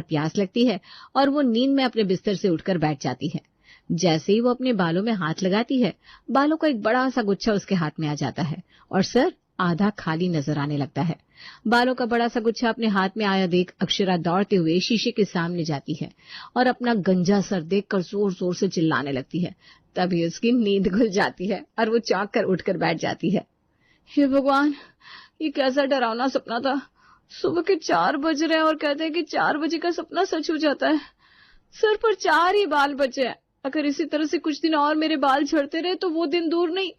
प्यास लगती है और वो नींद में अपने बिस्तर से उठकर बैठ जाती है। जैसे ही वो अपने बालों में हाथ लगाती है, बालों का एक बड़ा सा गुच्छा उसके हाथ में आ जाता है और सर आधा खाली नजर आने लगता है। बालों का बड़ा सा गुच्छा अपने हाथ में आया देख अक्षरा दौड़ते हुए शीशे के सामने जाती है और अपना गंजा सर देखकर जोर जोर से चिल्लाने लगती है। तभी उसकी नींद खुल जाती है और वो चौंक कर उठकर बैठ जाती है। हे भगवान, ये कैसा डरावना सपना था। सुबह के 4 बज रहे हैं और कहते हैं कि 4 बजे का सपना सच हो जाता है। सर पर 4 ही बाल बचे हैं। अगर इसी तरह से कुछ दिन और मेरे बाल झड़ते रहे तो वो दिन दूर नहीं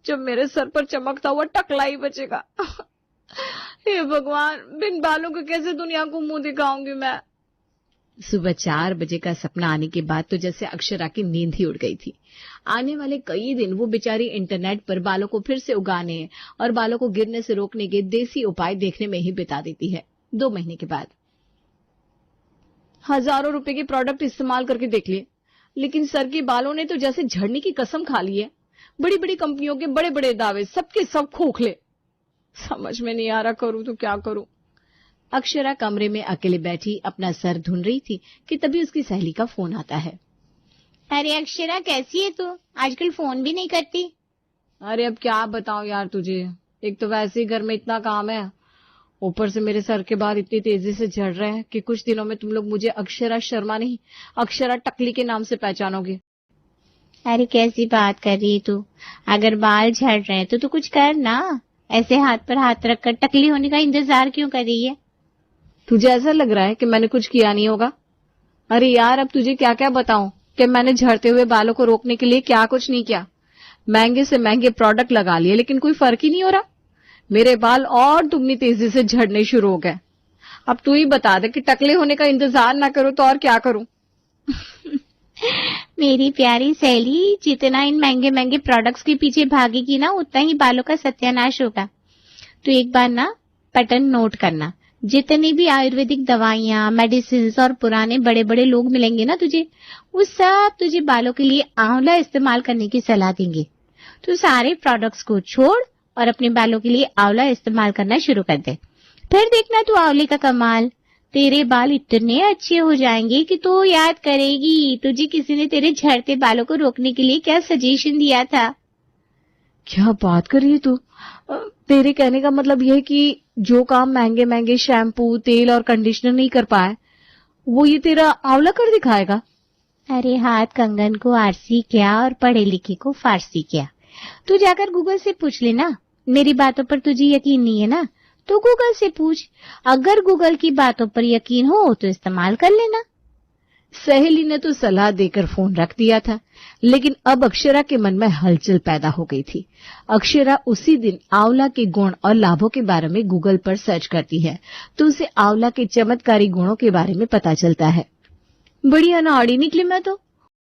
जब मेरे सर पर चमकता हुआ टकला ही बचेगा। हे भगवान, बिन बालों के कैसे दुनिया को मुंह दिखाऊंगी मैं। सुबह 4 बजे का सपना आने के बाद तो जैसे अक्षरा की नींद ही उड़ गई थी। आने वाले कई दिन वो बेचारी इंटरनेट पर बालों को फिर से उगाने और बालों को गिरने से रोकने के देसी उपाय देखने में ही बिता देती है। 2 महीने के बाद हजारों रुपए के प्रोडक्ट इस्तेमाल करके देख लिए, लेकिन सर के बालों ने तो जैसे झड़ने की कसम खा ली है। बड़ी बड़ी कंपनियों के बड़े बड़े दावे, सबके सब खोखले। समझ में नहीं आ रहा, करूं तो क्या करूं। अक्षरा कमरे में अकेले बैठी अपना सर धुन रही थी कि तभी उसकी सहेली का फोन आता है। अरे अक्षरा, कैसी है तू? आजकल फोन भी नहीं करती। अरे अब क्या बताऊं यार तुझे, एक तो वैसे ही घर में इतना काम है, ऊपर से मेरे सर के बाल इतनी तेजी से झड़ रहे हैं कि कुछ दिनों में तुम लोग मुझे अक्षरा शर्मा नहीं, अक्षरा टकली के नाम से पहचानोगे। अरे कैसी बात कर रही है तू? अगर बाल झड़ रहे हैं तो तू कुछ कर ना। ऐसे हाथ पर हाथ रखकर टकली होने का इंतजार क्यों कर रही है? तुझे ऐसा लग रहा है कि मैंने कुछ किया नहीं होगा? अरे यार, अब तुझे क्या क्या बताऊं कि मैंने झड़ते हुए बालों को रोकने के लिए क्या कुछ नहीं किया। महंगे से महंगे प्रोडक्ट लगा लिए लेकिन कोई फर्क ही नहीं हो रहा। मेरे बाल और दुगनी तेजी से झड़ने शुरू हो गए। अब तू ही बता दे कि टकले होने का इंतजार ना करूं तो और क्या करूं। मेरी प्यारी सहेली, जितना इन महंगे महंगे प्रोडक्ट्स के पीछे भागेगी ना, उतना ही बालों का सत्यानाश होगा। तो एक बार ना पैटर्न नोट करना। जितनी भी आयुर्वेदिक दवाइयाँ, मेडिसिन और पुराने बड़े बड़े लोग मिलेंगे ना तुझे, वो सब तुझे बालों के लिए आंवला इस्तेमाल करने की सलाह देंगे। तो सारे प्रोडक्ट्स को छोड़ और अपने बालों के लिए आंवला इस्तेमाल करना शुरू कर दे। फिर देखना तू आंवले का कमाल। तेरे बाल इतने अच्छे हो जाएंगे कि तू याद करेगी तुझे किसी ने तेरे झड़ते बालों को रोकने के लिए क्या सजेशन दिया था। क्या बात कर रही है तू? तेरे कहने का मतलब यह है कि जो काम महंगे महंगे शैम्पू, तेल और कंडीशनर नहीं कर पाए, वो ये तेरा आंवला कर दिखाएगा? अरे हाथ कंगन को आरसी क्या और पढ़े लिखे को फारसी क्या। तू जाकर गूगल से पूछ लेना। मेरी बातों पर तुझे यकीन नहीं है ना, तो गूगल से पूछ। अगर गूगल की बातों पर यकीन हो तो इस्तेमाल कर लेना। सहेली ने तो सलाह देकर फोन रख दिया था, लेकिन अब अक्षरा के मन में हलचल पैदा हो गई थी। अक्षरा उसी दिन आंवला के गुण और लाभों के बारे में गूगल पर सर्च करती है तो उसे आंवला के चमत्कारी गुणों के बारे में पता चलता है। बड़ी अनाड़ी निकली मैं तो।